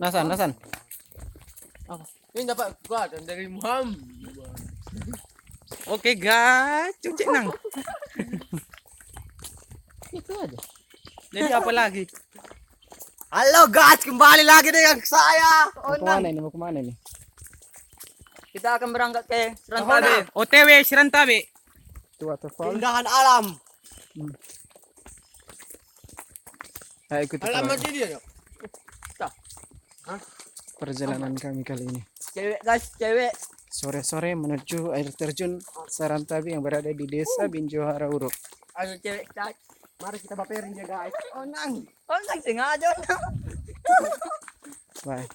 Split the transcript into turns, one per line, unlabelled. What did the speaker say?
Nasan?
Ini dapat gua dari Muhammad.
Oke guys, cuci nang.
Itu aja.
Jadi apa lagi?
Halo guys, kembali lagi dengan saya.
Mau kemana nih?
Kita akan berangkat ke Serantabe.
OTW Serantabe. Itu waterfall.
Keindahan alam.
Ayo ikuti
Alamat dia.
perjalanan kami kali ini.
Cewek guys, cewek.
Sore-sore menuju air terjun Serantabe yang berada di Desa Binjohara Uruk.
Ayo cewek, guys.
Mari kita baperin dia guys.
Oh nang sengaja nang.
Bye.